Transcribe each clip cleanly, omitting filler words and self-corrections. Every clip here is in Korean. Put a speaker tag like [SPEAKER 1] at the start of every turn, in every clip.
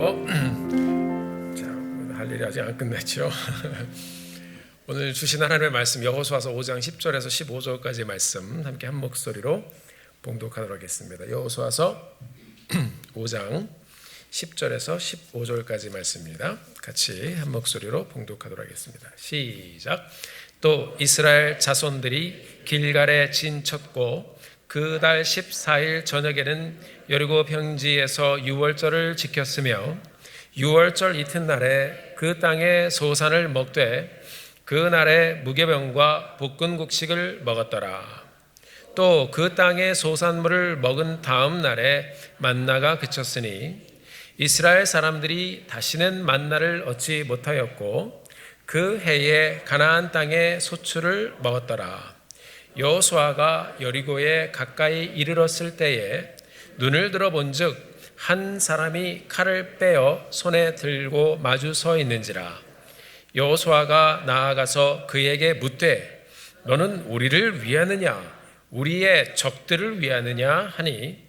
[SPEAKER 1] 자, 할 일이 아직 안 끝났죠. 오늘 주신 하나님의 말씀 여호수아서 5장 10절에서 15절까지 말씀 함께 한 목소리로 봉독하도록 하겠습니다. 여호수아서 5장 10절에서 15절까지 말씀입니다. 같이 한 목소리로 봉독하도록 하겠습니다. 시작. 또 이스라엘 자손들이 길갈에 진쳤고 그 달 14일 저녁에는 여리고 평지에서 유월절을 지켰으며 유월절 이튿날에 그 땅의 소산을 먹되 그 날에 무교병과 볶은 곡식을 먹었더라. 또 그 땅의 소산물을 먹은 다음 날에 만나가 그쳤으니 이스라엘 사람들이 다시는 만나를 얻지 못하였고 그 해에 가나안 땅의 소출을 먹었더라. 여호수아가 여리고에 가까이 이르렀을 때에 눈을 들어 본즉 한 사람이 칼을 빼어 손에 들고 마주 서 있는지라. 여호수아가 나아가서 그에게 묻되 너는 우리를 위하느냐 우리의 적들을 위하느냐 하니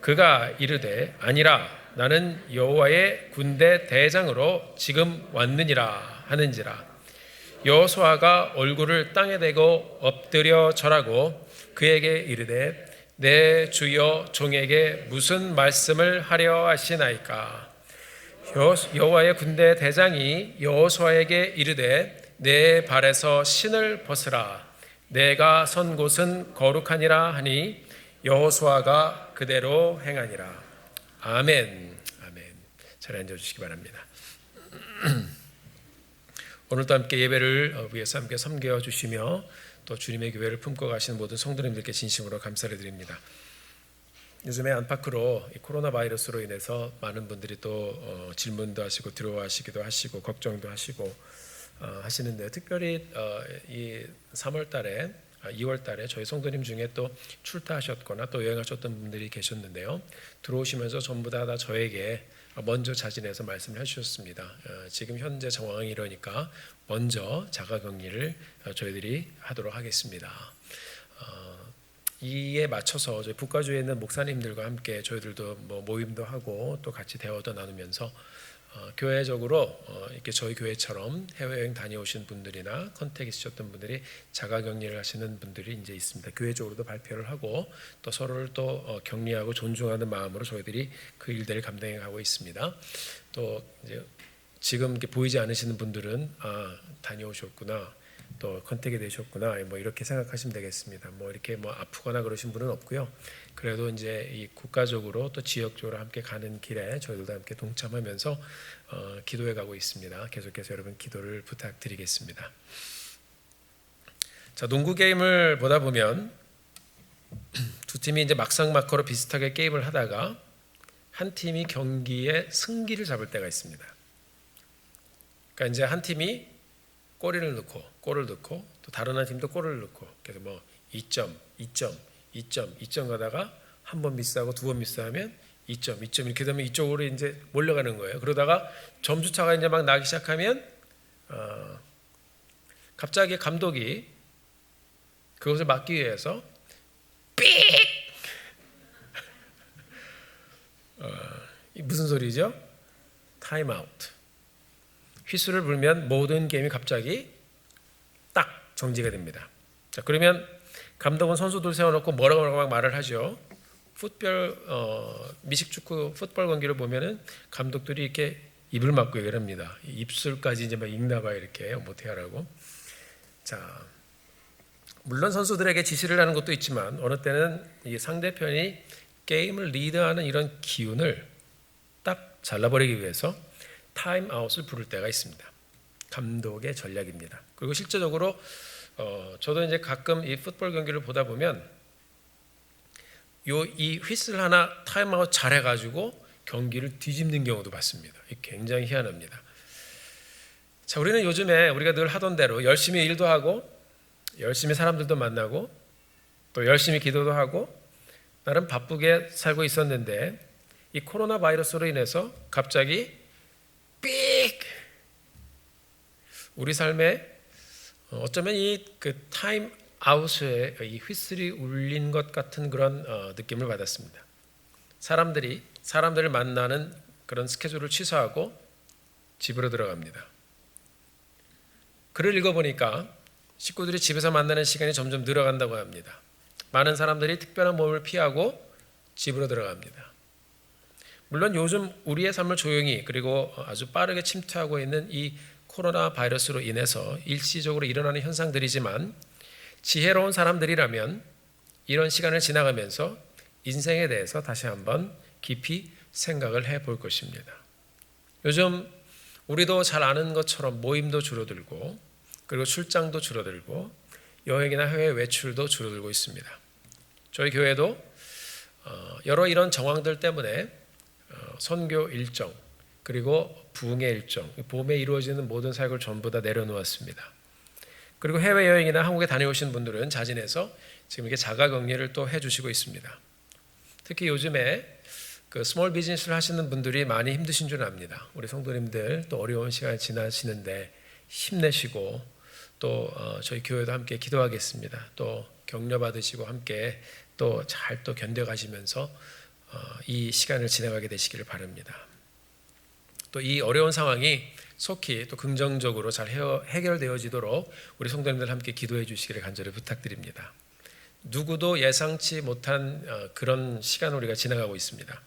[SPEAKER 1] 그가 이르되 아니라 나는 여호와의 군대 대장으로 지금 왔느니라 하는지라. 여호수아가 얼굴을 땅에 대고 엎드려 절하고 그에게 이르되 내 주여 종에게 무슨 말씀을 하려 하시나이까. 여호와의 군대 대장이 여호수아에게 이르되 내 발에서 신을 벗으라. 내가 선 곳은 거룩하니라 하니 여호수아가 그대로 행하니라. 아멘. 아멘. 잘 앉아주시기 바랍니다. 오늘도 함께 예배를 위해서 함께 섬겨 주시며 또 주님의 교회를 품고 가시는 모든 성도님들께 진심으로 감사를 드립니다. 요즘에 안팎으로 코로나 바이러스로 인해서 많은 분들이 또 질문도 하시고 두려워하시기도 하시고 걱정도 하시고 하시는데 특별히 이 3월 달에 2월 달에 저희 성도님 중에 또 출타하셨거나 또 여행하셨던 분들이 계셨는데요. 들어오시면서 전부 다 저에게 먼저 자진해서 말씀을 해주셨습니다. 지금 현재 상황이 이러니까 먼저 자가격리를 저희들이 하도록 하겠습니다. 이에 맞춰서 저희 북가주에 있는 목사님들과 함께 저희들도 모임도 하고 또 같이 대화도 나누면서 교회적으로 이렇게 저희 교회처럼 해외여행 다녀오신 분들이나 컨택 있으셨던 분들이 자가격리를 하시는 분들이 이제 있습니다. 교회적으로도 발표를 하고 또 서로를 또 격리하고 존중하는 마음으로 저희들이 그 일들을 감당해 가고 있습니다. 또 이제 지금 이렇게 보이지 않으시는 분들은 다녀오셨구나. 또 컨택이 되셨구나 이렇게 생각하시면 되겠습니다. 이렇게 아프거나 그러신 분은 없고요. 그래도 이제 이 국가적으로 또 지역적으로 함께 가는 길에 저희들도 함께 동참하면서 기도해 가고 있습니다. 계속해서 여러분 기도를 부탁드리겠습니다. 자, 농구 게임을 보다 보면 두 팀이 이제 막상막하로 비슷하게 게임을 하다가 한 팀이 경기의 승기를 잡을 때가 있습니다. 그러니까 이제 한 팀이 골을 넣고 또 다른 한 팀도 골을 넣고 그래서 2점, 2점, 2점, 2점 가다가 한 번 미스하고 두 번 미스하면 2점, 2점 이렇게 되면 이쪽으로 이제 몰려가는 거예요. 그러다가 점수 차가 이제 막 나기 시작하면 갑자기 감독이 그것을 막기 위해서 삑! 무슨 소리죠? 타임아웃. 휘슬을 불면 모든 게임이 갑자기 딱 정지가 됩니다. 자, 그러면 감독은 선수들 세워놓고 뭐라고 막 말을 하죠. 미식축구 풋볼 경기를 보면은 감독들이 이렇게 입을 막고 얘기를 합니다. 입술까지 이제 막 읽나 봐요. 이렇게 못해 하라고. 자, 물론 선수들에게 지시를 하는 것도 있지만 어느 때는 이 상대편이 게임을 리드하는 이런 기운을 딱 잘라버리기 위해서 타임아웃을 부를 때가 있습니다. 감독의 전략입니다. 그리고 실제적으로 저도 이제 가끔 이 풋볼 경기를 보다 보면 이 휘슬 하나 타임아웃 잘해가지고 경기를 뒤집는 경우도 봤습니다. 굉장히 희한합니다. 자, 우리는 요즘에 우리가 늘 하던 대로 열심히 일도 하고 열심히 사람들도 만나고 또 열심히 기도도 하고 나름 바쁘게 살고 있었는데 이 코로나 바이러스로 인해서 갑자기 삑! 우리 삶에 어쩌면 그 타임 아웃에 이 휘슬이 울린 것 같은 그런 느낌을 받았습니다. 사람들을 만나는 그런 스케줄을 취소하고 집으로 들어갑니다. 글을 읽어보니까 식구들이 집에서 만나는 시간이 점점 늘어간다고 합니다. 많은 사람들이 특별한 모임을 피하고 집으로 들어갑니다. 물론 요즘 우리의 삶을 조용히 그리고 아주 빠르게 침투하고 있는 이 코로나 바이러스로 인해서 일시적으로 일어나는 현상들이지만 지혜로운 사람들이라면 이런 시간을 지나가면서 인생에 대해서 다시 한번 깊이 생각을 해볼 것입니다. 요즘 우리도 잘 아는 것처럼 모임도 줄어들고 그리고 출장도 줄어들고 여행이나 해외 외출도 줄어들고 있습니다. 저희 교회도 여러 이런 정황들 때문에 선교 일정 그리고 부흥의 일정, 봄에 이루어지는 모든 사역을 전부 다 내려놓았습니다. 그리고 해외여행이나 한국에 다녀오신 분들은 자진해서 지금 이게 자가격리를 또 해주시고 있습니다. 특히 요즘에 그 스몰 비즈니스를 하시는 분들이 많이 힘드신 줄 압니다. 우리 성도님들 또 어려운 시간을 지나시는데 힘내시고 또 저희 교회도 함께 기도하겠습니다. 또 격려 받으시고 함께 또 잘 또 견뎌가시면서 이 시간을 지나가게 되시기를 바랍니다. 또 이 어려운 상황이 속히 또 긍정적으로 잘 해결되어지도록 우리 성도님들 함께 기도해 주시기를 간절히 부탁드립니다. 누구도 예상치 못한 그런 시간을 우리가 지나가고 있습니다.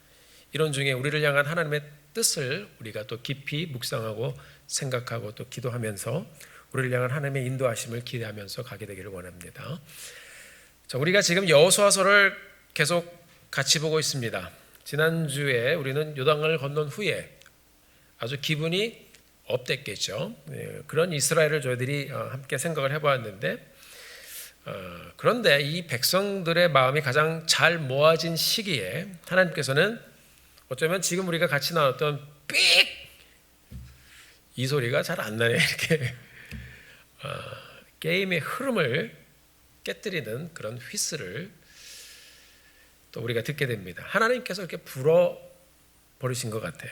[SPEAKER 1] 이런 중에 우리를 향한 하나님의 뜻을 우리가 또 깊이 묵상하고 생각하고 또 기도하면서 우리를 향한 하나님의 인도하심을 기대하면서 가게 되기를 원합니다. 자, 우리가 지금 여호수아서를 계속 같이 보고 있습니다. 지난주에 우리는 요단강을 건넌 후에 아주 기분이 업됐겠죠. 그런 이스라엘을 저희들이 함께 생각을 해보았는데 그런데 이 백성들의 마음이 가장 잘 모아진 시기에 하나님께서는 어쩌면 지금 우리가 같이 나눴던 삑! 이 소리가 잘 안 나네. 이렇게 게임의 흐름을 깨뜨리는 그런 휘슬을 또 우리가 듣게 됩니다. 하나님께서 이렇게 불어버리신 것 같아요.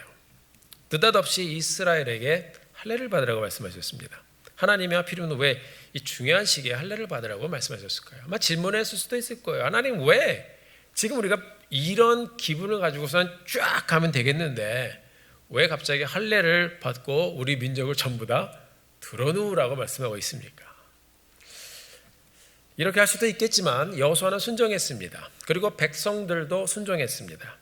[SPEAKER 1] 느닷없이 이스라엘에게 할례를 받으라고 말씀하셨습니다. 하나님이 하필이면 왜 이 중요한 시기에 할례를 받으라고 말씀하셨을까요? 아마 질문했을 수도 있을 거예요. 하나님 왜 지금 우리가 이런 기분을 가지고선 쫙 가면 되겠는데 왜 갑자기 할례를 받고 우리 민족을 전부 다 드러누우라고 말씀하고 있습니까? 이렇게 할 수도 있겠지만 여호수아는 순종했습니다. 그리고 백성들도 순종했습니다.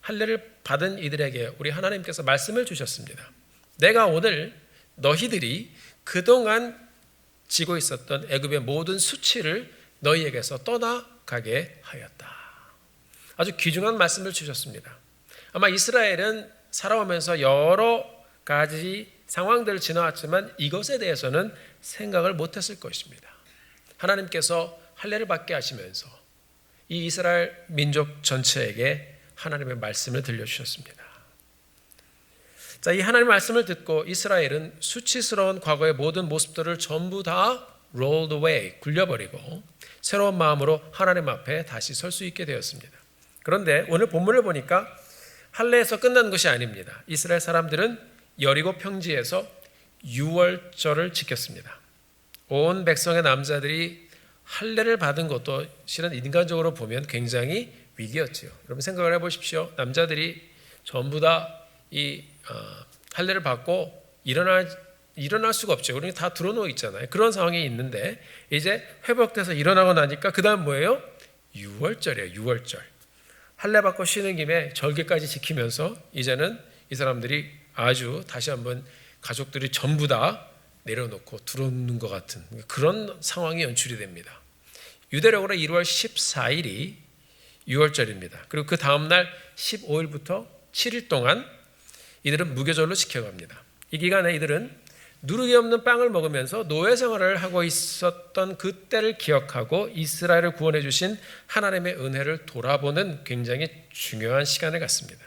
[SPEAKER 1] 할례를 받은 이들에게 우리 하나님께서 말씀을 주셨습니다. 내가 오늘 너희들이 그동안 지고 있었던 애굽의 모든 수치를 너희에게서 떠나가게 하였다. 아주 귀중한 말씀을 주셨습니다. 아마 이스라엘은 살아오면서 여러 가지 상황들을 지나왔지만 이것에 대해서는 생각을 못했을 것입니다. 하나님께서 할례를 받게 하시면서 이 이스라엘 민족 전체에게 하나님의 말씀을 들려주셨습니다. 자, 이 하나님의 말씀을 듣고 이스라엘은 수치스러운 과거의 모든 모습들을 전부 다 rolled away, 굴려버리고 새로운 마음으로 하나님 앞에 다시 설 수 있게 되었습니다. 그런데 오늘 본문을 보니까 할례에서 끝난 것이 아닙니다. 이스라엘 사람들은 여리고 평지에서 유월절을 지켰습니다. 온 백성의 남자들이 할례를 받은 것도 실은 인간적으로 보면 굉장히 위기였지요. 여러분 생각을 해보십시오. 남자들이 전부 다 이 할례를 받고 일어날 수가 없죠. 우리는 다 들어누워 있잖아요. 그런 상황이 있는데 이제 회복돼서 일어나고 나니까 그 다음 뭐예요? 유월절이에요. 유월절. 할례 받고 쉬는 김에 절기까지 지키면서 이제는 이 사람들이 아주 다시 한번 가족들이 전부 다 내려놓고 들어오는 것 같은 그런 상황이 연출이 됩니다. 유대력으로 1월 14일이 유월절입니다. 그리고 그 다음날 15일부터 7일 동안 이들은 무교절로 지켜갑니다. 이 기간에 이들은 누룩이 없는 빵을 먹으면서 노예 생활을 하고 있었던 그때를 기억하고 이스라엘을 구원해 주신 하나님의 은혜를 돌아보는 굉장히 중요한 시간을 갖습니다.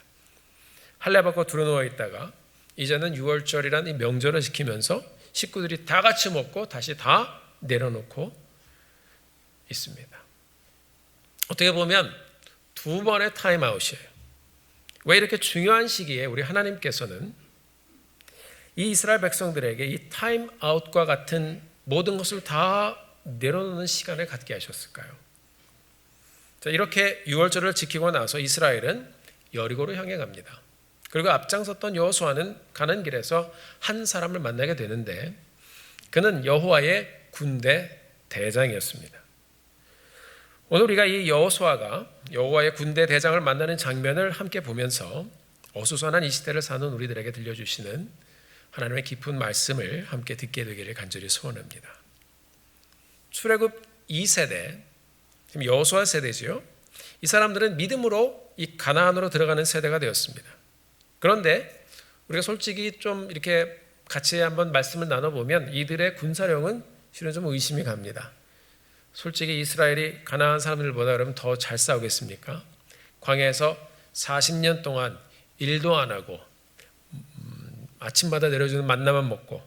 [SPEAKER 1] 할례 받고 들어누워 있다가 이제는 유월절이라는 이 명절을 지키면서 식구들이 다 같이 먹고 다시 다 내려놓고 있습니다. 어떻게 보면 두 번의 타임아웃이에요. 왜 이렇게 중요한 시기에 우리 하나님께서는 이 이스라엘 백성들에게 이 타임아웃과 같은 모든 것을 다 내려놓는 시간을 갖게 하셨을까요? 자, 이렇게 유월절을 지키고 나서 이스라엘은 여리고로 향해 갑니다. 그리고 앞장섰던 여호수아는 가는 길에서 한 사람을 만나게 되는데 그는 여호와의 군대 대장이었습니다. 오늘 우리가 이 여호수아가 여호와의 군대 대장을 만나는 장면을 함께 보면서 어수선한 이 시대를 사는 우리들에게 들려주시는 하나님의 깊은 말씀을 함께 듣게 되기를 간절히 소원합니다. 출애굽 2세대, 지금 여호수아 세대지요. 이 사람들은 믿음으로 이 가나안으로 들어가는 세대가 되었습니다. 그런데 우리가 솔직히 좀 이렇게 같이 한번 말씀을 나눠보면 이들의 군사력은 실은 좀 의심이 갑니다. 솔직히 이스라엘이 가나안 사람들보다 그러면 더 잘 싸우겠습니까? 광야에서 40년 동안 일도 안 하고 아침마다 내려주는 만나만 먹고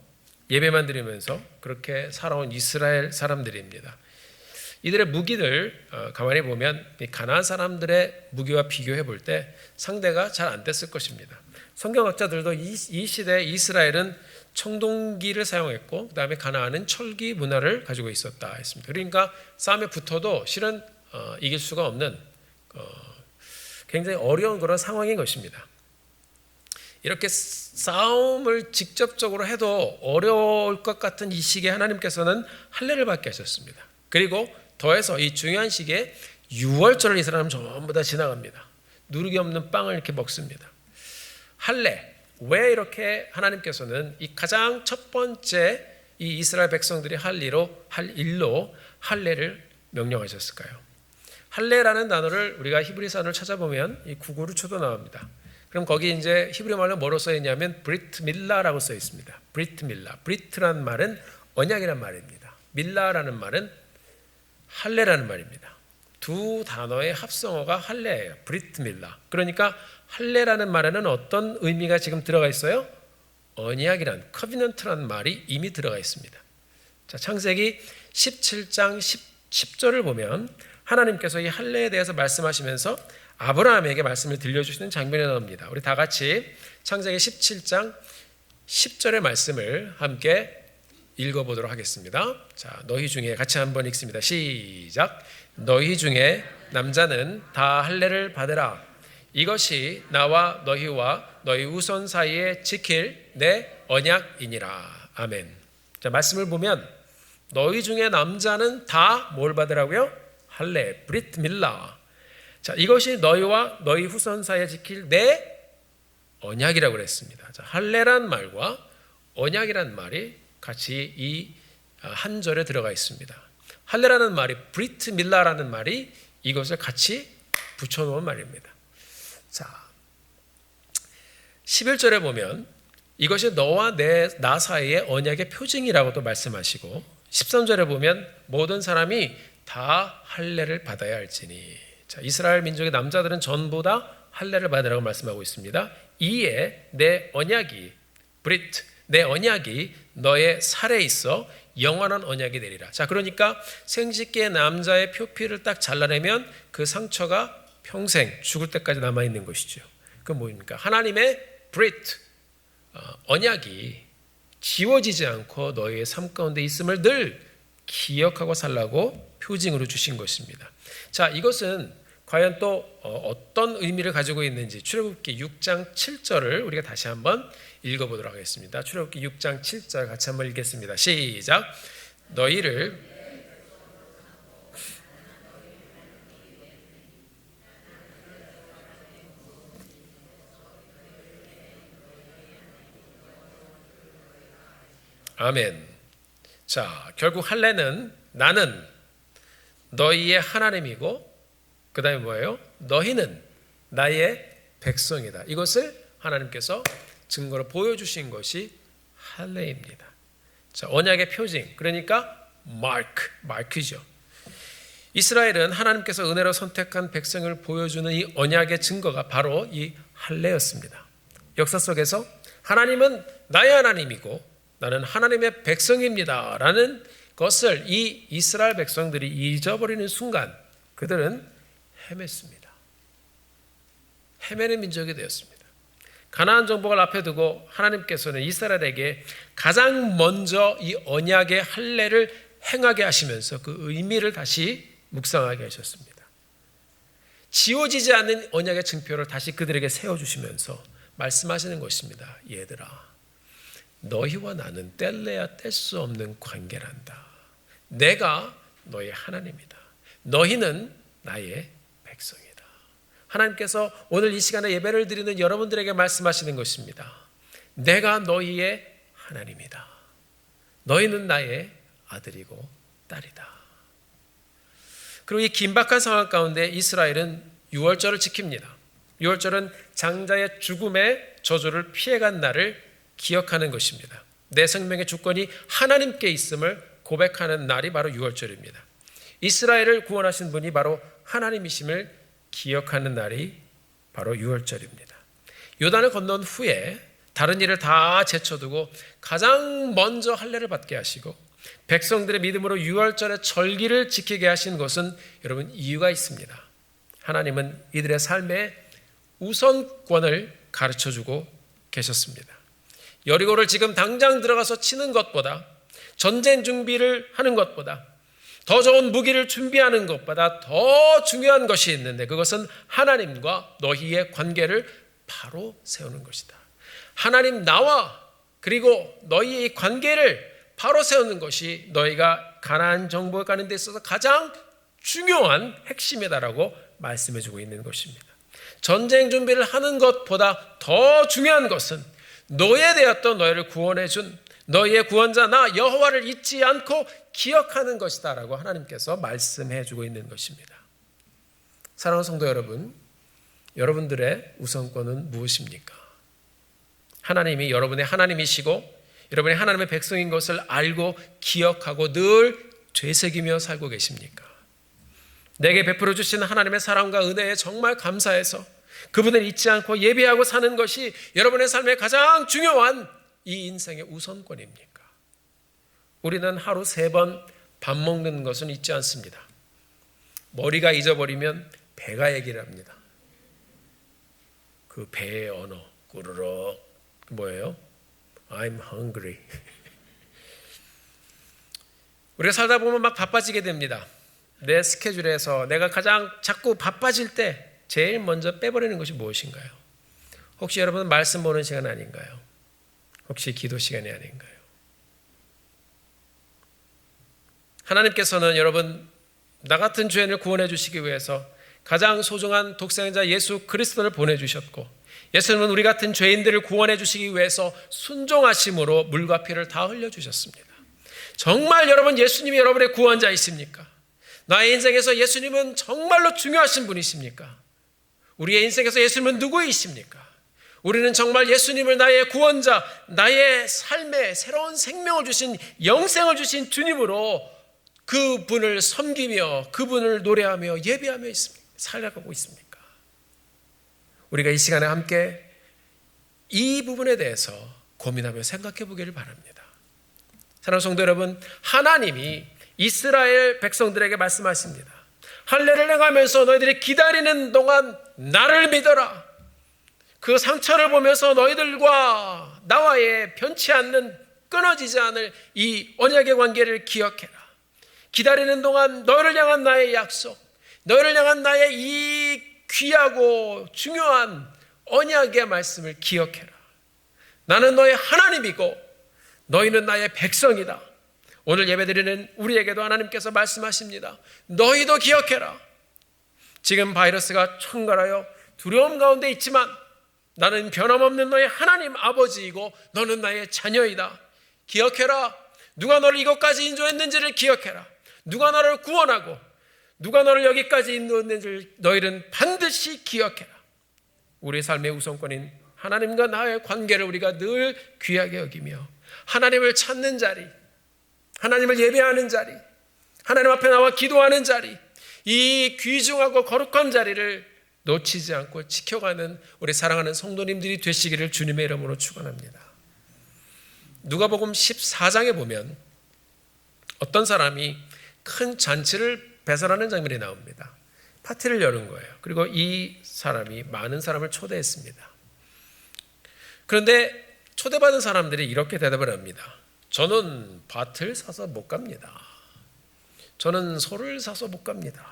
[SPEAKER 1] 예배만 드리면서 그렇게 살아온 이스라엘 사람들입니다. 이들의 무기들 가만히 보면 가나안 사람들의 무기와 비교해 볼 때 상대가 잘 안 됐을 것입니다. 성경학자들도 이 시대 이스라엘은 청동기를 사용했고 그다음에 가나안은 철기 문화를 가지고 있었다 했습니다. 그러니까 싸움에 붙어도 실은 이길 수가 없는 굉장히 어려운 그런 상황인 것입니다. 이렇게 싸움을 직접적으로 해도 어려울 것 같은 이 시기에 하나님께서는 할례를 받게 하셨습니다. 그리고 더해서 이 중요한 시기에 6월절을 이 사람은 전부 다 지나갑니다. 누룩이 없는 빵을 이렇게 먹습니다. 할례, 왜 이렇게 하나님께서는 이 가장 첫 번째 이 이스라엘 백성들이 할 일로 할례를 명령하셨을까요? 할례라는 단어를 우리가 히브리서를 찾아보면 이 구글을 쳐도 나옵니다. 그럼 거기 이제 히브리 말로 뭐로 써 있냐면 브리트 밀라라고 써 있습니다. 브리트 밀라. 브리트란 말은 언약이란 말입니다. 밀라라는 말은 할례라는 말입니다. 두 단어의 합성어가 할례예요. 브리트 밀라. 그러니까 할례라는 말에는 어떤 의미가 지금 들어가 있어요? 언약이란 커비넌트란 말이 이미 들어가 있습니다. 자, 창세기 17장 10절을 보면 하나님께서 이 할례에 대해서 말씀하시면서 아브라함에게 말씀을 들려주시는 장면이 나옵니다. 우리 다 같이 창세기 17장 10절의 말씀을 함께 읽어보도록 하겠습니다. 자, 너희 중에 같이 한번 읽습니다. 시작. 너희 중에 남자는 다 할례를 받으라. 이것이 나와 너희와 너희 후손 사이에 지킬 내 언약이니라. 아멘. 자, 말씀을 보면 너희 중에 남자는 다 뭘 받으라고요? 할례, 브리트 밀라. 자, 이것이 너희와 너희 후손 사이에 지킬 내 언약이라고 그랬습니다. 자, 할례란 말과 언약이란 말이 같이 이 한 절에 들어가 있습니다. 할례라는 말이 브리트 밀라라는 말이 이것을 같이 붙여놓은 말입니다. 자, 11절에 보면 이것이 너와 나 사이의 언약의 표징이라고도 말씀하시고 13절에 보면 모든 사람이 다 할례를 받아야 할지니. 자, 이스라엘 민족의 남자들은 전부 다 할례를 받으라고 말씀하고 있습니다. 이에 내 언약이 브리트, 내 언약이 너의 살에 있어 영원한 언약이 되리라. 자, 그러니까 생식기의 남자의 표피를 딱 잘라내면 그 상처가 평생 죽을 때까지 남아있는 것이죠. 그건 뭐입니까? 하나님의 브리트, 언약이 지워지지 않고 너희의 삶 가운데 있음을 늘 기억하고 살라고 표징으로 주신 것입니다. 자, 이것은 과연 또 어떤 의미를 가지고 있는지 출애굽기 6장 7절을 우리가 다시 한번 읽어보도록 하겠습니다. 출애굽기 6장 7절 같이 한번 읽겠습니다. 시작. 너희를 아멘. 자, 결국 할례는 나는 너희의 하나님이고 그 다음에 뭐예요? 너희는 나의 백성이다. 이것을 하나님께서 증거로 보여주신 것이 할례입니다. 자, 언약의 표징, 그러니까 마크죠. 이스라엘은 하나님께서 은혜로 선택한 백성을 보여주는 이 언약의 증거가 바로 이 할례였습니다. 역사 속에서 하나님은 나의 하나님이고 나는 하나님의 백성입니다 라는 것을 이 이스라엘 백성들이 잊어버리는 순간 그들은 헤맸습니다. 헤매는 민족이 되었습니다. 가나안 정복을 앞에 두고 하나님께서는 이스라엘에게 가장 먼저 이 언약의 할례를 행하게 하시면서 그 의미를 다시 묵상하게 하셨습니다. 지워지지 않는 언약의 증표를 다시 그들에게 세워주시면서 말씀하시는 것입니다. 얘들아, 너희와 나는 뗄래야 뗄 수 없는 관계란다. 내가 너의 하나님이다. 너희는 나의 백성이다. 하나님께서 오늘 이 시간에 예배를 드리는 여러분들에게 말씀하시는 것입니다. 내가 너희의 하나님이다. 너희는 나의 아들이고 딸이다. 그리고 이 긴박한 상황 가운데 이스라엘은 유월절을 지킵니다. 유월절은 장자의 죽음의 저주를 피해간 날을 기억하는 것입니다. 내 생명의 주권이 하나님께 있음을 고백하는 날이 바로 유월절입니다. 이스라엘을 구원하신 분이 바로 하나님이심을 기억하는 날이 바로 유월절입니다. 요단을 건넌 후에 다른 일을 다 제쳐두고 가장 먼저 할례를 받게 하시고 백성들의 믿음으로 유월절의 절기를 지키게 하신 것은 여러분 이유가 있습니다. 하나님은 이들의 삶에 우선권을 가르쳐주고 계셨습니다. 여리고를 지금 당장 들어가서 치는 것보다, 전쟁 준비를 하는 것보다, 더 좋은 무기를 준비하는 것보다 더 중요한 것이 있는데, 그것은 하나님과 너희의 관계를 바로 세우는 것이다. 하나님 나와 그리고 너희의 관계를 바로 세우는 것이 너희가 가나안 정복에 가는 데 있어서 가장 중요한 핵심이다라고 말씀해주고 있는 것입니다. 전쟁 준비를 하는 것보다 더 중요한 것은 노예되었던 너희를 구원해준 너희의 구원자 나 여호와를 잊지 않고 기억하는 것이다라고 하나님께서 말씀해주고 있는 것입니다. 사랑하는 성도 여러분, 여러분들의 우선권은 무엇입니까? 하나님이 여러분의 하나님이시고 여러분이 하나님의 백성인 것을 알고 기억하고 늘 되새기며 살고 계십니까? 내게 베풀어 주신 하나님의 사랑과 은혜에 정말 감사해서 그분을 잊지 않고 예배하고 사는 것이 여러분의 삶의 가장 중요한 이 인생의 우선권입니까? 우리는 하루 3번 밥 먹는 것은 잊지 않습니다. 머리가 잊어버리면 배가 얘기를 합니다. 그 배의 언어, 꾸르륵 뭐예요? I'm hungry. 우리가 살다 보면 막 바빠지게 됩니다. 내 스케줄에서 내가 가장 자꾸 바빠질 때 제일 먼저 빼버리는 것이 무엇인가요? 혹시 여러분은 말씀 보는 시간 아닌가요? 혹시 기도 시간이 아닌가요? 하나님께서는 여러분 나 같은 죄인을 구원해 주시기 위해서 가장 소중한 독생자 예수 그리스도를 보내주셨고, 예수님은 우리 같은 죄인들을 구원해 주시기 위해서 순종하심으로 물과 피를 다 흘려주셨습니다. 정말 여러분 예수님이 여러분의 구원자이십니까? 나의 인생에서 예수님은 정말로 중요하신 분이십니까? 우리의 인생에서 예수님은 누구이십니까? 우리는 정말 예수님을 나의 구원자, 나의 삶에 새로운 생명을 주신, 영생을 주신 주님으로 그분을 섬기며 그분을 노래하며 예배하며 있습니다. 살아가고 있습니까? 우리가 이 시간에 함께 이 부분에 대해서 고민하며 생각해 보기를 바랍니다. 사랑하는 성도 여러분, 하나님이 이스라엘 백성들에게 말씀하십니다. 할례를 행하면서 너희들이 기다리는 동안 나를 믿어라. 그 상처를 보면서 너희들과 나와의 변치 않는, 끊어지지 않을 이 언약의 관계를 기억해라. 기다리는 동안 너희를 향한 나의 약속, 너희를 향한 나의 이 귀하고 중요한 언약의 말씀을 기억해라. 나는 너의 하나님이고 너희는 나의 백성이다. 오늘 예배드리는 우리에게도 하나님께서 말씀하십니다. 너희도 기억해라. 지금 바이러스가 총괄하여 두려움 가운데 있지만 나는 변함없는 너의 하나님 아버지이고 너는 나의 자녀이다. 기억해라. 누가 너를 이것까지 인도했는지를 기억해라. 누가 너를 구원하고 누가 너를 여기까지 인도했는지를 너희는 반드시 기억해라. 우리의 삶의 우선권인 하나님과 나의 관계를 우리가 늘 귀하게 여기며 하나님을 찾는 자리, 하나님을 예배하는 자리, 하나님 앞에 나와 기도하는 자리, 이 귀중하고 거룩한 자리를 놓치지 않고 지켜가는 우리 사랑하는 성도님들이 되시기를 주님의 이름으로 축원합니다. 누가복음 14장에 보면 어떤 사람이 큰 잔치를 배설하는 장면이 나옵니다. 파티를 여는 거예요. 그리고 이 사람이 많은 사람을 초대했습니다. 그런데 초대받은 사람들이 이렇게 대답을 합니다. 저는 밭을 사서 못 갑니다. 저는 소를 사서 못 갑니다.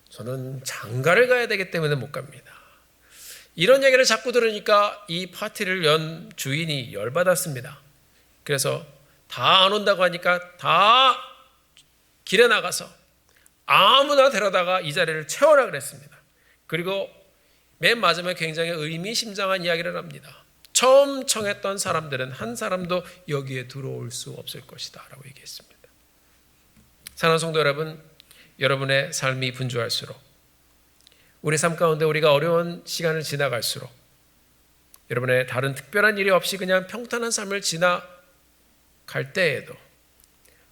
[SPEAKER 1] 저는 장가를 가야 되기 때문에 못 갑니다. 이런 얘기를 자꾸 들으니까 이 파티를 연 주인이 열받았습니다. 그래서 다 안 온다고 하니까 다 길에 나가서 아무나 데려다가 이 자리를 채워라 그랬습니다. 그리고 맨 마지막에 굉장히 의미심장한 이야기를 합니다. 처음 청했던 사람들은 한 사람도 여기에 들어올 수 없을 것이다 라고 얘기했습니다. 사랑하는 성도 여러분, 여러분의 삶이 분주할수록, 우리 삶 가운데 우리가 어려운 시간을 지나갈수록, 여러분의 다른 특별한 일이 없이 그냥 평탄한 삶을 지나갈 때에도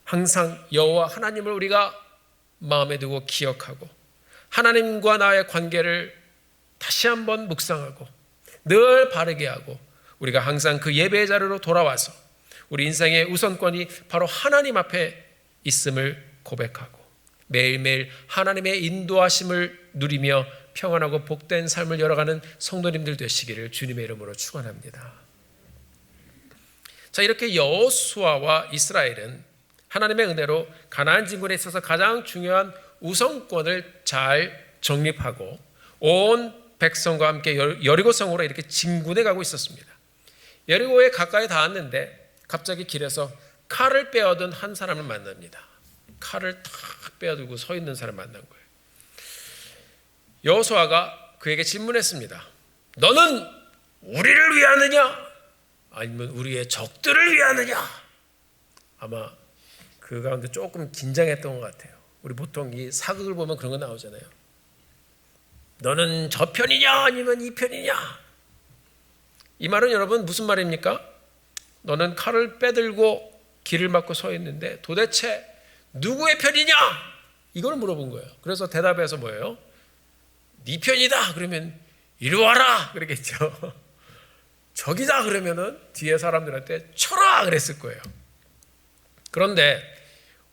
[SPEAKER 1] 항상 여호와 하나님을 우리가 마음에 두고 기억하고 하나님과 나의 관계를 다시 한번 묵상하고 늘 바르게 하고, 우리가 항상 그 예배의 자리로 돌아와서 우리 인생의 우선권이 바로 하나님 앞에 있음을 고백하고 매일매일 하나님의 인도하심을 누리며 평안하고 복된 삶을 열어가는 성도님들 되시기를 주님의 이름으로 축원합니다. 자, 이렇게 여호수아와 이스라엘은 하나님의 은혜로 가나안 진군에 있어서 가장 중요한 우선권을 잘 정립하고 온 백성과 함께 여리고성으로 이렇게 진군해 가고 있었습니다. 여리고에 가까이 닿았는데 갑자기 길에서 칼을 빼어든 한 사람을 만납니다. 칼을 탁 빼어들고 서 있는 사람을 만난 거예요. 여호수아가 그에게 질문했습니다. 너는 우리를 위하느냐? 아니면 우리의 적들을 위하느냐? 아마 그 가운데 조금 긴장했던 것 같아요. 우리 보통 이 사극을 보면 그런 거 나오잖아요. 너는 저 편이냐 아니면 이 편이냐? 이 말은 여러분 무슨 말입니까? 너는 칼을 빼들고 길을 막고 서 있는데 도대체 누구의 편이냐? 이걸 물어본 거예요. 그래서 대답해서 뭐예요? 네 편이다 그러면 이리 와라 그러겠죠. 적이다 그러면은 뒤에 사람들한테 쳐라 그랬을 거예요. 그런데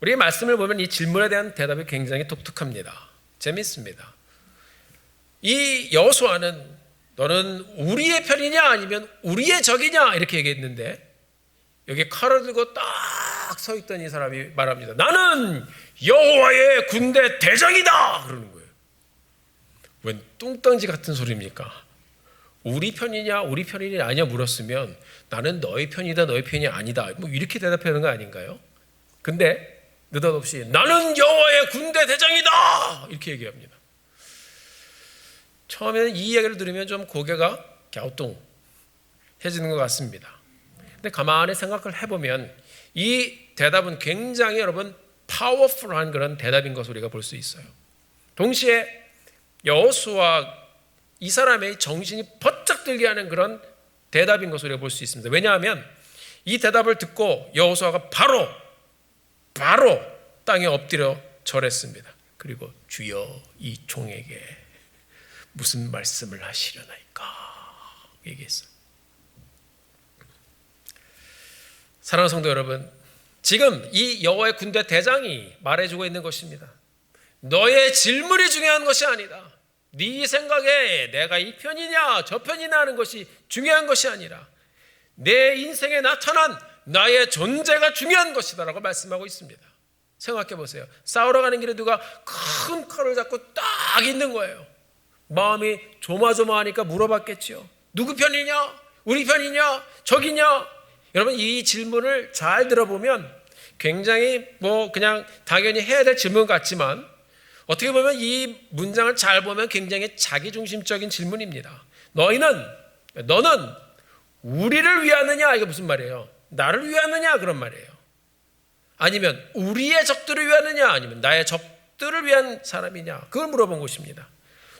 [SPEAKER 1] 우리 말씀을 보면 이 질문에 대한 대답이 굉장히 독특합니다. 재밌습니다. 이 여호수아는 너는 우리의 편이냐 아니면 우리의 적이냐 이렇게 얘기했는데, 여기 칼을 들고 딱 서 있던 이 사람이 말합니다. 나는 여호와의 군대 대장이다 그러는 거예요. 웬 뚱땅지 같은 소리입니까? 우리 편이냐 우리 편이냐 아니냐 물었으면 나는 너의 편이다 너의 편이 아니다 뭐 이렇게 대답하는 거 아닌가요? 근데 느닷없이 나는 여호와의 군대 대장이다 이렇게 얘기합니다. 처음에는 이 이야기를 들으면 좀 고개가 갸우뚱해지는 것 같습니다. 근데 가만히 생각을 해보면 이 대답은 굉장히 여러분 파워풀한 그런 대답인 것을 우리가 볼 수 있어요. 동시에 여호수아 이 사람의 정신이 번쩍 들게 하는 그런 대답인 것을 우리가 볼 수 있습니다. 왜냐하면 이 대답을 듣고 여호수아가 바로 땅에 엎드려 절했습니다. 그리고 주여 이 종에게 무슨 말씀을 하시려나이까 얘기했어요. 사랑하는 성도 여러분, 지금 이 여호와의 군대 대장이 말해주고 있는 것입니다. 너의 질문이 중요한 것이 아니다. 네 생각에 내가 이 편이냐 저 편이냐 하는 것이 중요한 것이 아니라 내 인생에 나타난 나의 존재가 중요한 것이다 라고 말씀하고 있습니다. 생각해 보세요. 싸우러 가는 길에 누가 큰 칼을 잡고 딱 있는 거예요. 마음이 조마조마하니까 물어봤겠죠. 누구 편이냐? 우리 편이냐? 적이냐? 여러분 이 질문을 잘 들어보면 굉장히 그냥 당연히 해야 될 질문 같지만 어떻게 보면 이 문장을 잘 보면 굉장히 자기중심적인 질문입니다. 너는 우리를 위하느냐? 이게 무슨 말이에요? 나를 위하느냐? 그런 말이에요. 아니면 우리의 적들을 위하느냐? 아니면 나의 적들을 위한 사람이냐? 그걸 물어본 것입니다.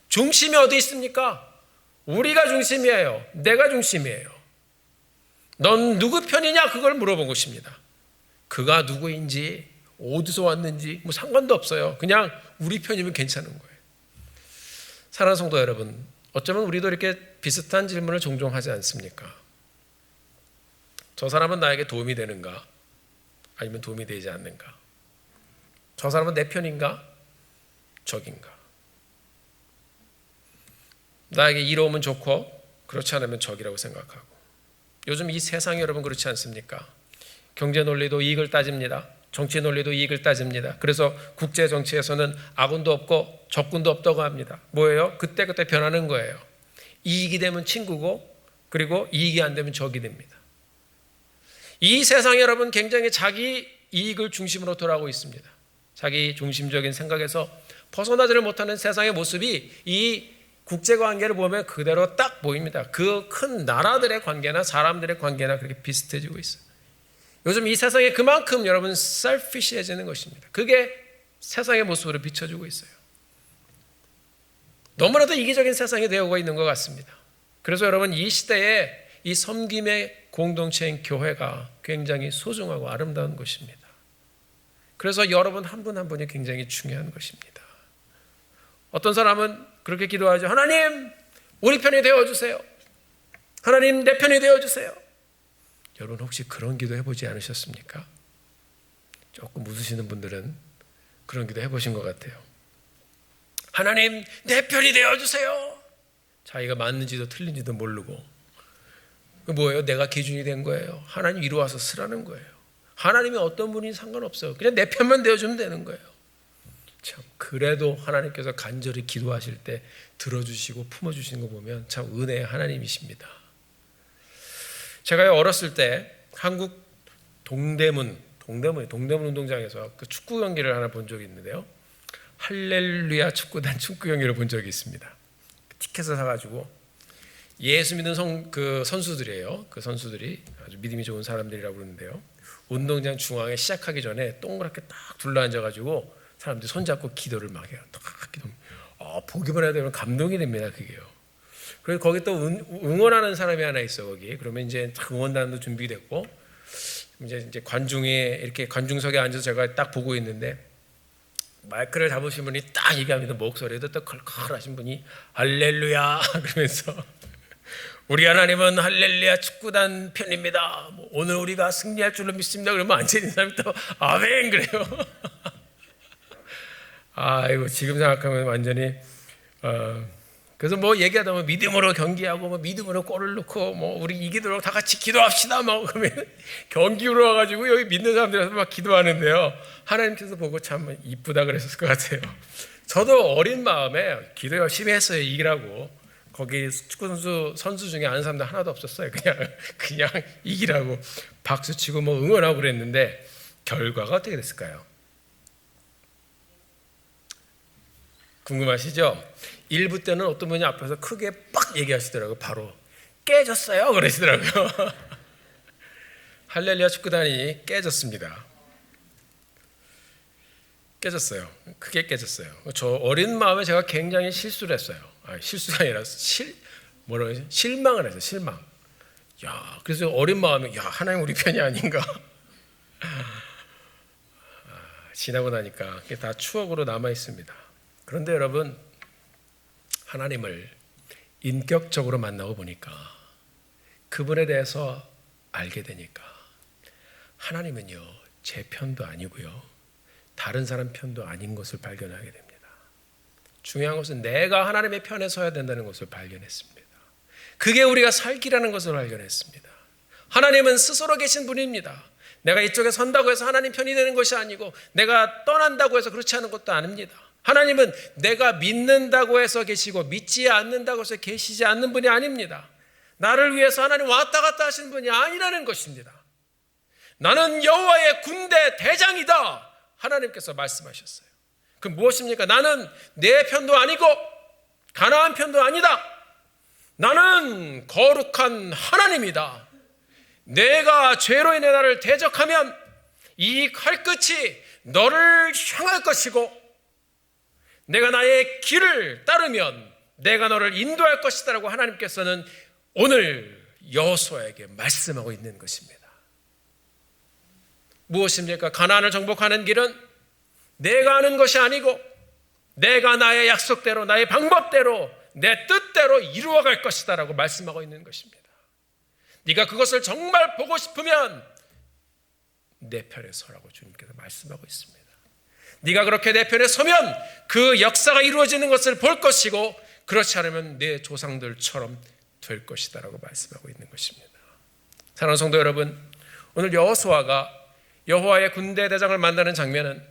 [SPEAKER 1] 중심이 어디 있습니까? 우리가 중심이에요. 내가 중심이에요. 넌 누구 편이냐? 그걸 물어본 것입니다. 그가 누구인지 어디서 왔는지 상관도 없어요. 그냥 우리 편이면 괜찮은 거예요. 사랑하는 성도 여러분, 어쩌면 우리도 이렇게 비슷한 질문을 종종 하지 않습니까? 저 사람은 나에게 도움이 되는가? 아니면 도움이 되지 않는가? 저 사람은 내 편인가? 적인가? 나에게 이로우면 좋고 그렇지 않으면 적이라고 생각하고, 요즘 이 세상이 여러분 그렇지 않습니까? 경제 논리도 이익을 따집니다. 정치 논리도 이익을 따집니다. 그래서 국제 정치에서는 아군도 없고 적군도 없다고 합니다. 뭐예요? 그때그때 변하는 거예요. 이익이 되면 친구고, 그리고 이익이 안 되면 적이 됩니다. 이 세상이 여러분 굉장히 자기 이익을 중심으로 돌아가고 있습니다. 자기 중심적인 생각에서 벗어나지를 못하는 세상의 모습이 이 국제관계를 보면 그대로 딱 보입니다. 그 큰 나라들의 관계나 사람들의 관계나 그렇게 비슷해지고 있어요. 요즘 이 세상에 그만큼 여러분 셀피시해지는 것입니다. 그게 세상의 모습으로 비춰지고 있어요. 너무나도 이기적인 세상이 되어가고 있는 것 같습니다. 그래서 여러분 이 시대에 이 섬김의 공동체인 교회가 굉장히 소중하고 아름다운 것입니다. 그래서 여러분 한 분 한 분이 굉장히 중요한 것입니다. 어떤 사람은 그렇게 기도하죠. 하나님, 우리 편이 되어주세요. 하나님, 내 편이 되어주세요. 여러분 혹시 그런 기도 해보지 않으셨습니까? 조금 웃으시는 분들은 그런 기도 해보신 것 같아요. 하나님, 내 편이 되어주세요. 자기가 맞는지도 틀린지도 모르고, 뭐예요? 내가 기준이 된 거예요. 하나님 이리 와서 쓰라는 거예요. 하나님이 어떤 분이 상관없어요. 그냥 내 편만 되어주면 되는 거예요. 참, 그래도 하나님께서 간절히 기도하실 때 들어주시고 품어주시는 거 보면 참 은혜의 하나님이십니다. 제가 어렸을 때 한국 동대문 운동장에서 그 축구 경기를 하나 본 적이 있는데요. 할렐루야 축구단 축구 경기를 본 적이 있습니다. 티켓을 사가지고 예수 믿는 선수들이에요. 그 선수들이 아주 믿음이 좋은 사람들이라고 그러는데요. 운동장 중앙에 시작하기 전에 동그랗게 딱 둘러앉아가지고 사람들이 손잡고 기도를 막 해요. 딱 기도. 보기만 해도 되면 감동이 됩니다. 그게요. 그래서 거기 또 응원하는 사람이 하나 있어 거기. 그러면 이제 응원단도 준비됐고 이제 관중에 이렇게 관중석에 앉아서 제가 딱 보고 있는데 마이크를 잡으신 분이 딱 얘기합니다. 목소리도 또 컬컬하신 분이 할렐루야 그러면서 우리 하나님은 할렐루야 축구단 편입니다. 오늘 우리가 승리할 줄로 믿습니다. 그러면 앉아있는 사람이 또 아멘 그래요. 아이고 지금 생각하면 완전히 그래서 뭐 얘기하다 보면 믿음으로 경기하고 뭐 믿음으로 골을 넣고 뭐 우리 이기도록 다 같이 기도합시다 뭐 그러면 경기로 와가지고 여기 믿는 사람들한테 막 기도하는데요. 하나님께서 보고 참 이쁘다 그랬을 것 같아요. 저도 어린 마음에 기도 열심히 했어요. 이기라고. 거기 축구 선수 중에 아는 사람들 하나도 없었어요. 그냥 이기라고 박수 치고 뭐 응원하고 그랬는데 결과가 어떻게 됐을까요? 궁금하시죠? 1부 때는 어떤 분이 앞에서 크게 빡 얘기하시더라고요. 바로 깨졌어요 그러시더라고요. 할렐루야 축구단이 깨졌습니다. 깨졌어요. 크게 깨졌어요. 저 어린 마음에 제가 굉장히 실수를 했어요. 실수가 아니라 실망을 했어요. 실망. 야, 그래서 어린 마음에 야 하나님 우리 편이 아닌가. 지나고 나니까 그게 다 추억으로 남아 있습니다. 그런데 여러분 하나님을 인격적으로 만나고 보니까 그분에 대해서 알게 되니까 하나님은요 제 편도 아니고요 다른 사람 편도 아닌 것을 발견하게 됩니다. 중요한 것은 내가 하나님의 편에 서야 된다는 것을 발견했습니다. 그게 우리가 살 길이라는 것을 발견했습니다. 하나님은 스스로 계신 분입니다. 내가 이쪽에 선다고 해서 하나님 편이 되는 것이 아니고 내가 떠난다고 해서 그렇지 않은 것도 아닙니다. 하나님은 내가 믿는다고 해서 계시고 믿지 않는다고 해서 계시지 않는 분이 아닙니다. 나를 위해서 하나님 왔다 갔다 하시는 분이 아니라는 것입니다. 나는 여호와의 군대 대장이다. 하나님께서 말씀하셨어요. 그 무엇입니까? 나는 내 편도 아니고 가나안 편도 아니다. 나는 거룩한 하나님이다. 내가 죄로 인해 나를 대적하면 이 칼끝이 너를 향할 것이고 내가 나의 길을 따르면 내가 너를 인도할 것이다 라고 하나님께서는 오늘 여호수아에게 말씀하고 있는 것입니다. 무엇입니까? 가나안을 정복하는 길은 내가 하는 것이 아니고 내가 나의 약속대로 나의 방법대로 내 뜻대로 이루어갈 것이다 라고 말씀하고 있는 것입니다. 네가 그것을 정말 보고 싶으면 내 편에 서라고 주님께서 말씀하고 있습니다. 네가 그렇게 내 편에 서면 그 역사가 이루어지는 것을 볼 것이고 그렇지 않으면 내 조상들처럼 될 것이다 라고 말씀하고 있는 것입니다. 사랑하는 성도 여러분, 오늘 여호수아가 여호와의 군대 대장을 만나는 장면은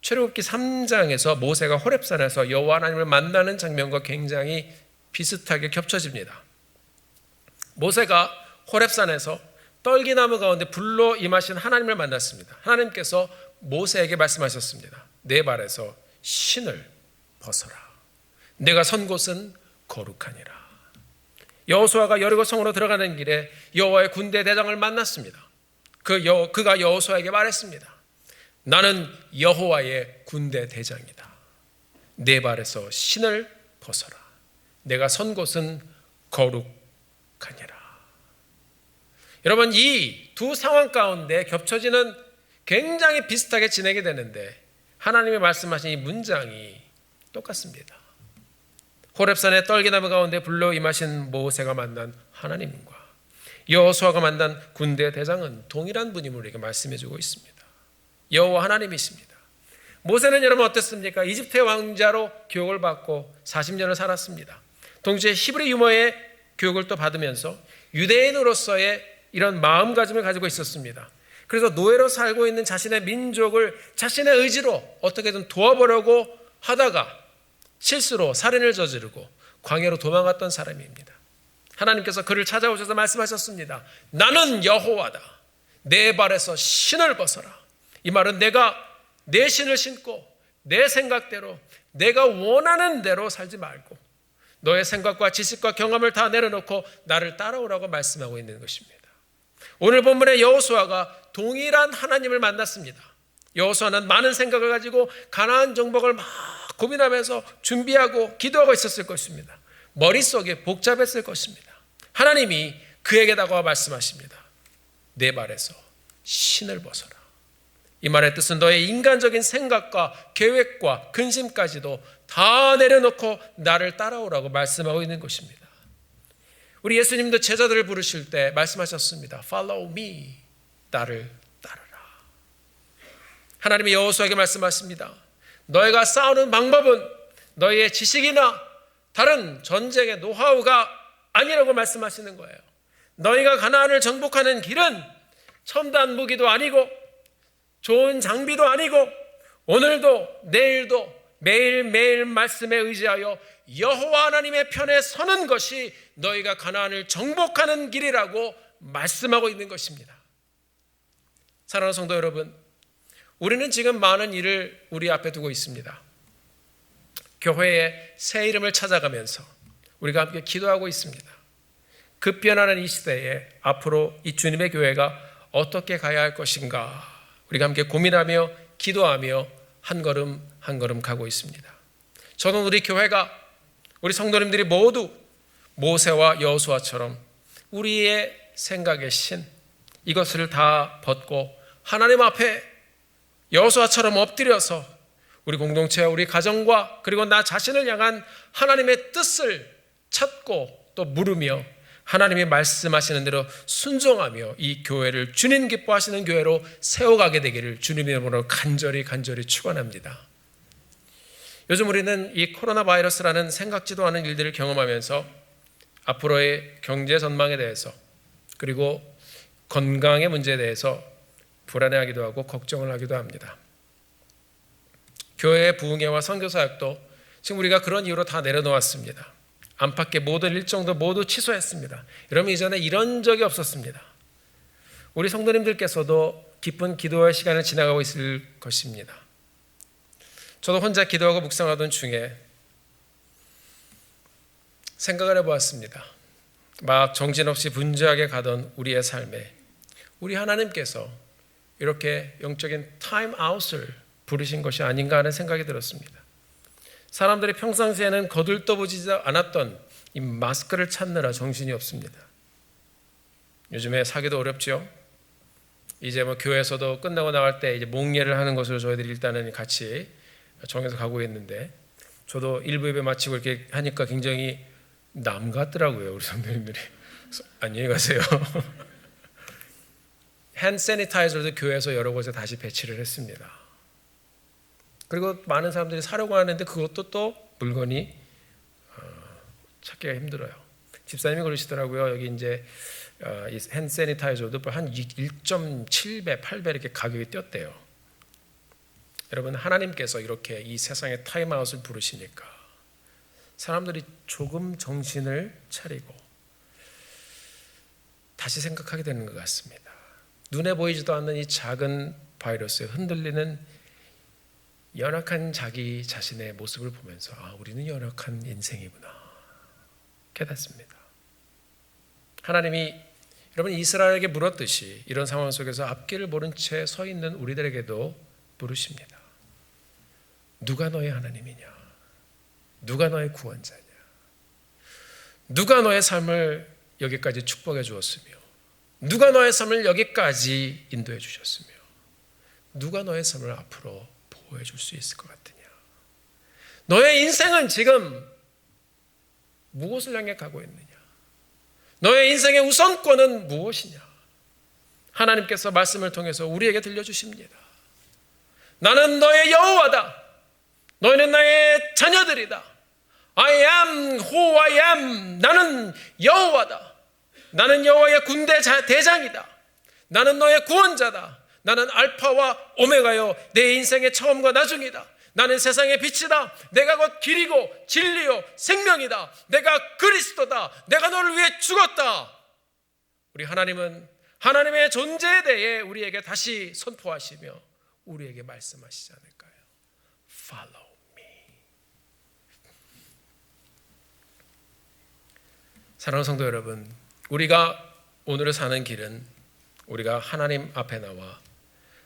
[SPEAKER 1] 출애굽기 3장에서 모세가 호렙산에서 여호와 하나님을 만나는 장면과 굉장히 비슷하게 겹쳐집니다. 모세가 호렙산에서 떨기나무 가운데 불로 임하신 하나님을 만났습니다. 하나님께서 모세에게 말씀하셨습니다. 내 발에서 신을 벗어라. 내가 선 곳은 거룩하니라. 여호수아가 여리고 성으로 들어가는 길에 여호와의 군대 대장을 만났습니다. 그가 여호수아에게 말했습니다. 나는 여호와의 군대 대장이다. 내 발에서 신을 벗어라. 내가 선 곳은 거룩하니라. 여러분, 이 두 상황 가운데 겹쳐지는 굉장히 비슷하게 지내게 되는데 하나님이 말씀하신 이 문장이 똑같습니다. 호렙산의 떨기나무 가운데 불로 임하신 모세가 만난 하나님과 여호수아가 만난 군대 대장은 동일한 분임을 우리에게 말씀해 주고 있습니다. 여호와 하나님이십니다. 모세는 여러분 어땠습니까? 이집트의 왕자로 교육을 받고 40년을 살았습니다. 동시에 히브리 유머의 교육을 또 받으면서 유대인으로서의 이런 마음가짐을 가지고 있었습니다. 그래서 노예로 살고 있는 자신의 민족을 자신의 의지로 어떻게든 도와보려고 하다가 실수로 살인을 저지르고 광야로 도망갔던 사람입니다. 하나님께서 그를 찾아오셔서 말씀하셨습니다. 나는 여호와다. 내 발에서 신을 벗어라. 이 말은 내가 내 신을 신고 내 생각대로 내가 원하는 대로 살지 말고 너의 생각과 지식과 경험을 다 내려놓고 나를 따라오라고 말씀하고 있는 것입니다. 오늘 본문의 여호수아가 동일한 하나님을 만났습니다. 여호수아는 많은 생각을 가지고 가나안 정복을 막 고민하면서 준비하고 기도하고 있었을 것입니다. 머릿속에 복잡했을 것입니다. 하나님이 그에게 다가와 말씀하십니다. 내 발에서 신을 벗어라. 이 말의 뜻은 너의 인간적인 생각과 계획과 근심까지도 다 내려놓고 나를 따라오라고 말씀하고 있는 것입니다. 우리 예수님도 제자들을 부르실 때 말씀하셨습니다. Follow me. 나를 따르라. 하나님이 여호수아에게 말씀하십니다. 너희가 싸우는 방법은 너희의 지식이나 다른 전쟁의 노하우가 아니라고 말씀하시는 거예요. 너희가 가나안을 정복하는 길은 첨단 무기도 아니고 좋은 장비도 아니고 오늘도 내일도 매일매일 말씀에 의지하여 여호와 하나님의 편에 서는 것이 너희가 가나안을 정복하는 길이라고 말씀하고 있는 것입니다. 사랑하는 성도 여러분, 우리는 지금 많은 일을 우리 앞에 두고 있습니다. 교회의 새 이름을 찾아가면서 우리가 함께 기도하고 있습니다. 급변하는 이 시대에 앞으로 이 주님의 교회가 어떻게 가야 할 것인가 우리가 함께 고민하며 기도하며 한 걸음 한 걸음 가고 있습니다. 저는 우리 교회가 우리 성도님들이 모두 모세와 여호수아처럼 우리의 생각의 신 이것을 다 벗고 하나님 앞에 여호수아처럼 엎드려서 우리 공동체와 우리 가정과 그리고 나 자신을 향한 하나님의 뜻을 찾고 또 물으며 하나님이 말씀하시는 대로 순종하며 이 교회를 주님 기뻐하시는 교회로 세워가게 되기를 주님의 이름으로 간절히 축원합니다. 요즘 우리는 이 코로나 바이러스라는 생각지도 않은 일들을 경험하면서 앞으로의 경제 전망에 대해서 그리고 건강의 문제에 대해서 불안해하기도 하고 걱정을 하기도 합니다. 교회의 부흥회와 선교사역도 지금 우리가 그런 이유로 다 내려놓았습니다. 안팎의 모든 일정도 모두 취소했습니다. 여러분, 이전에 이런 적이 없었습니다. 우리 성도님들께서도 기쁜 기도의 시간을 지나가고 있을 것입니다. 저도 혼자 기도하고 묵상하던 중에 생각을 해보았습니다. 막 정신없이 분주하게 가던 우리의 삶에 우리 하나님께서 이렇게 영적인 타임아웃을 부르신 것이 아닌가 하는 생각이 들었습니다. 사람들이 평상시에는 거들떠보지 않았던 이 마스크를 찾느라 정신이 없습니다. 요즘에 사기도 어렵죠. 이제 교회에서도 끝나고 나갈 때 이제 목례를 하는 것으로 저희들이 일단은 같이 정해서 가고 있는데 저도 일부 예배 마치고 이렇게 하니까 굉장히 남 같더라고요. 우리 성도님들이. 안녕히 가세요. 핸드 세니타이저도 교회에서 여러 곳에 다시 배치를 했습니다. 그리고 많은 사람들이 사려고 하는데 그것도 또 물건이 찾기가 힘들어요. 집사님이 그러시더라고요. 여기 이제 이 핸드 세니타이저도 한 1.7배, 8배 이렇게 가격이 뛰었대요. 여러분, 하나님께서 이렇게 이 세상에 타임아웃을 부르시니까 사람들이 조금 정신을 차리고 다시 생각하게 되는 것 같습니다. 눈에 보이지도 않는 이 작은 바이러스에 흔들리는 연약한 자기 자신의 모습을 보면서 우리는 연약한 인생이구나 깨닫습니다. 하나님이 여러분 이스라엘에게 물었듯이 이런 상황 속에서 앞길을 모른 채 서 있는 우리들에게도 물으십니다. 누가 너의 하나님이냐? 누가 너의 구원자냐? 누가 너의 삶을 여기까지 축복해 주었으며 누가 너의 삶을 여기까지 인도해 주셨으며 누가 너의 삶을 앞으로 보호해 줄 수 있을 것 같으냐? 너의 인생은 지금 무엇을 향해 가고 있느냐? 너의 인생의 우선권은 무엇이냐? 하나님께서 말씀을 통해서 우리에게 들려주십니다. 나는 너의 여호와다. 너희는 나의 자녀들이다. I am who I am. 나는 여호와다. 나는 여호와의 군대 대장이다. 나는 너의 구원자다. 나는 알파와 오메가요 내 인생의 처음과 나중이다. 나는 세상의 빛이다. 내가 곧 길이고 진리요 생명이다. 내가 그리스도다. 내가 너를 위해 죽었다. 우리 하나님은 하나님의 존재에 대해 우리에게 다시 선포하시며 우리에게 말씀하시지 않을까요? Follow me. 사랑하는 성도 여러분, 우리가 오늘을 사는 길은 우리가 하나님 앞에 나와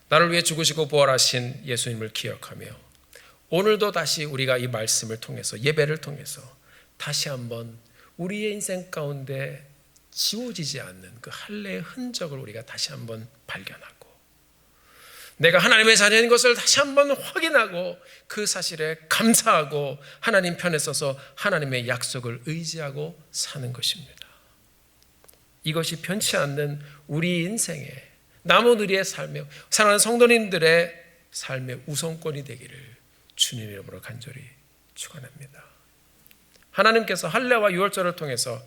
[SPEAKER 1] 나를 위해 죽으시고 부활하신 예수님을 기억하며 오늘도 다시 우리가 이 말씀을 통해서 예배를 통해서 다시 한번 우리의 인생 가운데 지워지지 않는 그 할례의 흔적을 우리가 다시 한번 발견하고 내가 하나님의 자녀인 것을 다시 한번 확인하고 그 사실에 감사하고 하나님 편에 서서 하나님의 약속을 의지하고 사는 것입니다. 이것이 변치 않는 우리 인생의 나무들의 삶의 사랑하는 성도님들의 삶의 우선권이 되기를 주님의 이름으로 간절히 축원합니다. 하나님께서 할례와 유월절을 통해서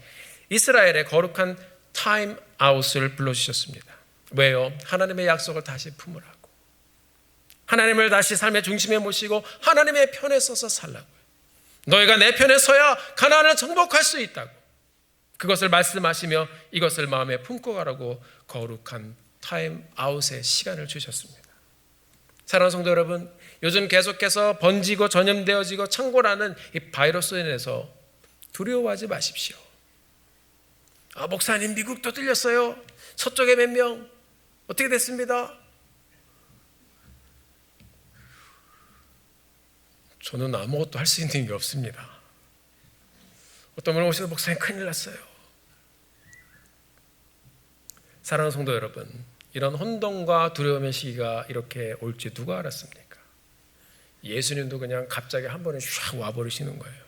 [SPEAKER 1] 이스라엘의 거룩한 타임 아웃을 불러주셨습니다. 왜요? 하나님의 약속을 다시 품으라고, 하나님을 다시 삶의 중심에 모시고 하나님의 편에 서서 살라고요. 너희가 내 편에 서야 가나안을 정복할 수 있다고 그것을 말씀하시며 이것을 마음에 품고 가라고 거룩한 타임 아웃의 시간을 주셨습니다. 사랑하는 성도 여러분, 요즘 계속해서 번지고 전염되어지고 창궐하는 이 바이러스에 인해서 두려워하지 마십시오. 목사님 미국도 뚫렸어요. 서쪽에 몇 명 어떻게 됐습니다. 저는 아무것도 할 수 있는 게 없습니다. 어떤 분이 오셔서 목사님 큰일 났어요. 사랑하는 성도 여러분, 이런 혼돈과 두려움의 시기가 이렇게 올지 누가 알았습니까? 예수님도 그냥 갑자기 한 번에 샥 와버리시는 거예요.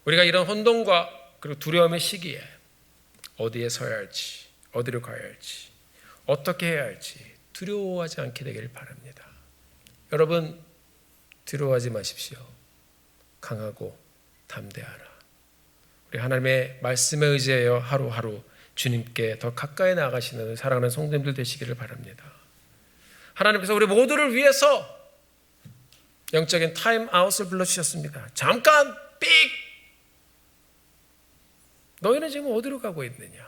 [SPEAKER 1] 우리가 이런 혼돈과 그리고 두려움의 시기에 어디에 서야 할지, 어디로 가야 할지, 어떻게 해야 할지 두려워하지 않게 되기를 바랍니다. 여러분, 두려워하지 마십시오. 강하고 담대하라. 우리 하나님의 말씀에 의지하여 하루하루 주님께 더 가까이 나아가시는 사랑하는 성도님들 되시기를 바랍니다. 하나님께서 우리 모두를 위해서 영적인 타임 아웃을 불러주셨습니다. 잠깐 삑! 너희는 지금 어디로 가고 있느냐?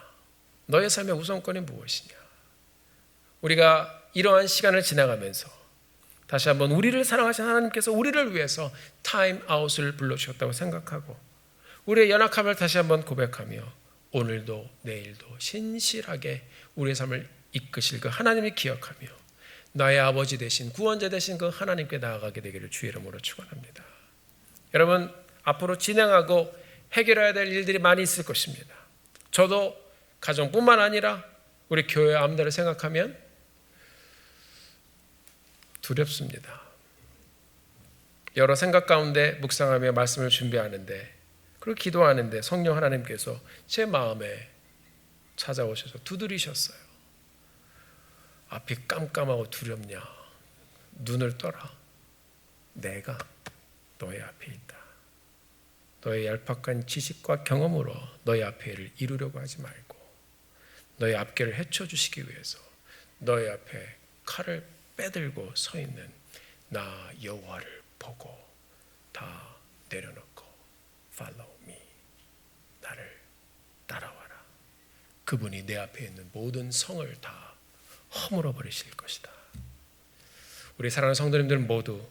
[SPEAKER 1] 너의 삶의 우선권이 무엇이냐? 우리가 이러한 시간을 지나가면서 다시 한번 우리를 사랑하신 하나님께서 우리를 위해서 타임 아웃을 불러주셨다고 생각하고 우리의 연약함을 다시 한번 고백하며 오늘도 내일도 신실하게 우리의 삶을 이끄실 그 하나님을 기억하며 나의 아버지 되신 구원자 되신 그 하나님께 나아가게 되기를 주의 이름으로 축원합니다. 여러분, 앞으로 진행하고 해결해야 될 일들이 많이 있을 것입니다. 저도 가정뿐만 아니라 우리 교회 아무데를 생각하면 두렵습니다. 여러 생각 가운데 묵상하며 말씀을 준비하는데 그리고 기도하는데 성령 하나님께서 제 마음에 찾아오셔서 두드리셨어요. 앞이 깜깜하고 두렵냐? 눈을 떠라. 내가 너의 앞에 있다. 너의 얄팍한 지식과 경험으로 너의 앞에 일을 이루려고 하지 말고 너의 앞길을 헤쳐주시기 위해서 너의 앞에 칼을 빼들고 서 있는 나 여호와를 보고 다 내려놓고 Follow me. 나를 따라와라. 그분이 내 앞에 있는 모든 성을 다 허물어 버리실 것이다. 우리 사랑하는 성도님들 모두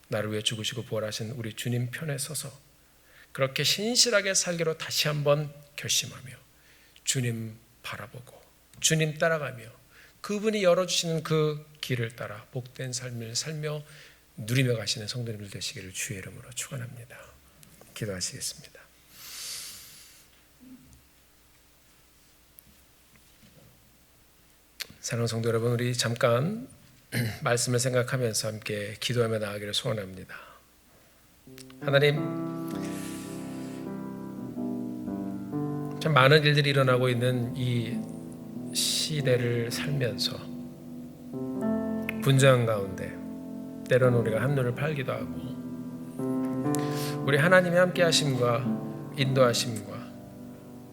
[SPEAKER 1] 나를 위해 죽으시고 부활하신 우리 주님 편에 서서 그렇게 신실하게 살기로 다시 한번 결심하며 주님 바라보고 주님 따라가며 그분이 열어주시는 그 길을 따라 복된 삶을 살며 누리며 가시는 성도님들 되시기를 주의 이름으로 축원합니다. 기도하시겠습니다. 사랑하는 성도 여러분, 우리 잠깐 말씀을 생각하면서 함께 기도하며 나아가기를 소원합니다. 하나님, 참 많은 일들이 일어나고 있는 이 시대를 살면서 분주한 가운데 때로는 우리가 한눈을 팔기도 하고 우리 하나님의 함께 하심과 인도하심과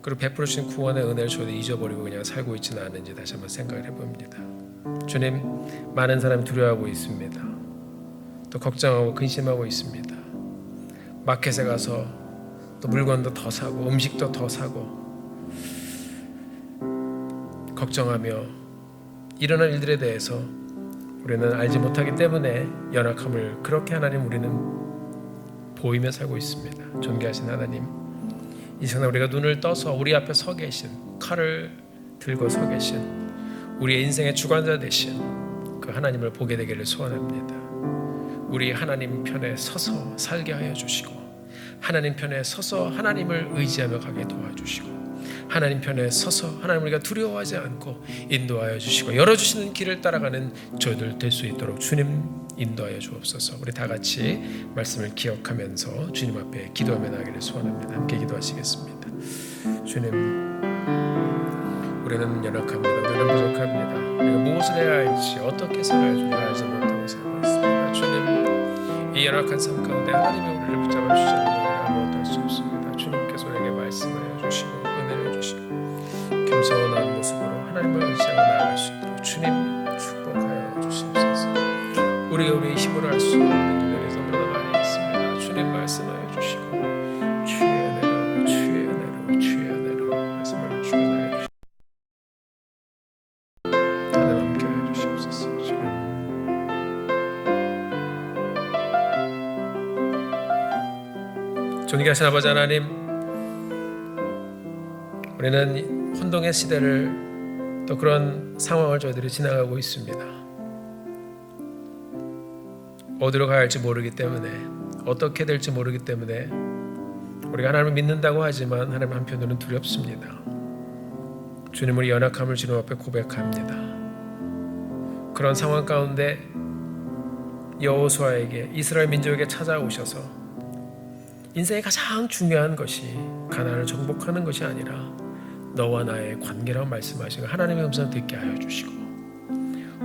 [SPEAKER 1] 그리고 베풀어 주신 구원의 은혜를 저도 잊어버리고 그냥 살고 있지는 않은지 다시 한번 생각을 해봅니다. 주님, 많은 사람이 두려워하고 있습니다. 또 걱정하고 근심하고 있습니다. 마켓에 가서 또 물건도 더 사고 음식도 더 사고 걱정하며 일어난 일들에 대해서 우리는 알지 못하기 때문에 연약함을 그렇게 하나님 우리는 보이며 살고 있습니다. 존귀하신 하나님, 이 시간 우리가 눈을 떠서 우리 앞에 서 계신 칼을 들고 서 계신 우리의 인생의 주관자 되신 그 하나님을 보게 되기를 소원합니다. 우리 하나님 편에 서서 살게 하여 주시고 하나님 편에 서서 하나님을 의지하며 가게 도와주시고 하나님 편에 서서 하나님 우리가 두려워하지 않고 인도하여 주시고 열어주시는 길을 따라가는 저희들 될 수 있도록 주님 인도하여 주옵소서. 우리 다 같이 말씀을 기억하면서 주님 앞에 기도하며 나가기를 소원합니다. 함께 기도하시겠습니다. 주님, 우리는 연약합니다. 우리는 부족합니다. 우리가 무엇을 해야 할지 어떻게 살아야 할지 알지 못하고 살고 있습니다. 주님, 이 연약한 삶 가운데 하나님의 우리를 붙잡아 주시지 않으면 우리가 아무것도 할 수 없습니다. 주님께서 우리에게 말씀하여 주시고 은혜를 주시고 겸손한 모습으로 하나님을 의지하고 나아갈 수 있도록 주님 축복하여 주시옵소서. 우리가 우리의 힘으로 할 수 없는 일들이 너무나 많이 있습니다. 주님 말씀하여 주시고 주의 은혜로 주의 은혜로 주의 은혜로 말씀을 주시고 나아가 주시옵소서. 하나님 함께하여 주시옵소서. 주님, 존귀하신 아버지 하나님, 우리는 혼동의 시대를 또 그런 상황을 저희들이 지나가고 있습니다. 어디로 가야 할지 모르기 때문에 어떻게 될지 모르기 때문에 우리가 하나님을 믿는다고 하지만 하나님 한편으로는 두렵습니다. 주님, 우리 연약함을 주님 앞에 고백합니다. 그런 상황 가운데 여호수아에게 이스라엘 민족에게 찾아오셔서 인생의 가장 중요한 것이 가나안을 정복하는 것이 아니라 너와 나의 관계라고 말씀하시고 하나님의 음성을 듣게 하여 주시고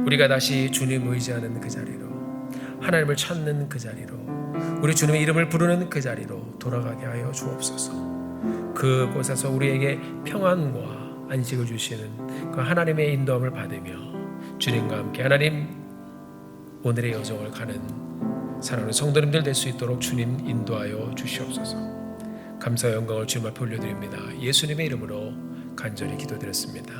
[SPEAKER 1] 우리가 다시 주님 의지하는 그 자리로 하나님을 찾는 그 자리로 우리 주님의 이름을 부르는 그 자리로 돌아가게 하여 주옵소서. 그곳에서 우리에게 평안과 안식을 주시는 그 하나님의 인도함을 받으며 주님과 함께 하나님 오늘의 여정을 가는 사랑하는 성도님들 될 수 있도록 주님 인도하여 주시옵소서. 감사와 영광을 주님 앞에 올려드립니다. 예수님의 이름으로 간절히 기도드렸습니다.